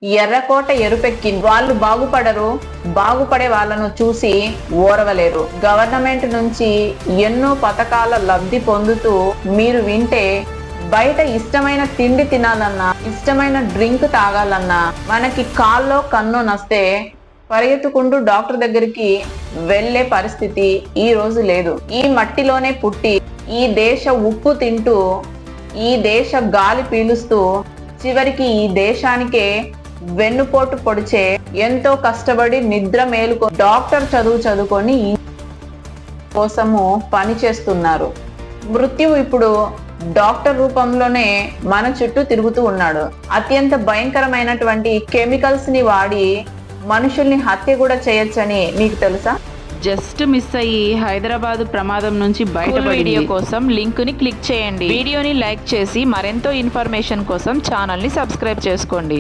ఎర్రకోట ఎరుపెక్కింది. వాళ్ళు బాగుపడరు, బాగుపడే వాళ్ళను చూసి ఓరవలేరు. గవర్నమెంట్ నుంచి ఎన్నో పథకాల లబ్ధి పొందుతూ మీరు వింటే బయట ఇష్టమైన తిండి తినాలన్నా, ఇష్టమైన డ్రింక్ తాగాలన్నా, మనకి కాల్లో కన్ను నస్తే పరిగెత్తుకుంటూ డాక్టర్ దగ్గరికి వెళ్ళే పరిస్థితి ఈ రోజు లేదు. ఈ మట్టిలోనే పుట్టి, ఈ దేశ ఉప్పు తింటూ, ఈ దేశ గాలి పీలుస్తూ, చివరికి ఈ దేశానికే వెన్నుపోటు పొడిచే, ఎంతో కష్టపడి నిద్ర మేలుకో డాక్టర్ చదువుకొని కోసము పని చేస్తున్నారు. మృత్యువు ఇప్పుడు డాక్టర్ రూపంలోనే మన చుట్టూ తిరుగుతూ ఉన్నాడు. అత్యంత భయంకరమైనటువంటి కెమికల్స్ ని వాడి మనుషుల్ని హత్య కూడా చేయొచ్చని మీకు తెలుసా? జస్ట్ మిస్ అయ్యి హైదరాబాద్ ప్రమాదం నుంచి బయటపడి వీడియో కోసం లింక్ ని క్లిక్ చేయండి. వీడియోని లైక్ చేసి మరెంతో ఇన్ఫర్మేషన్ కోసం ఛానల్ ని సబ్స్క్రైబ్ చేసుకోండి.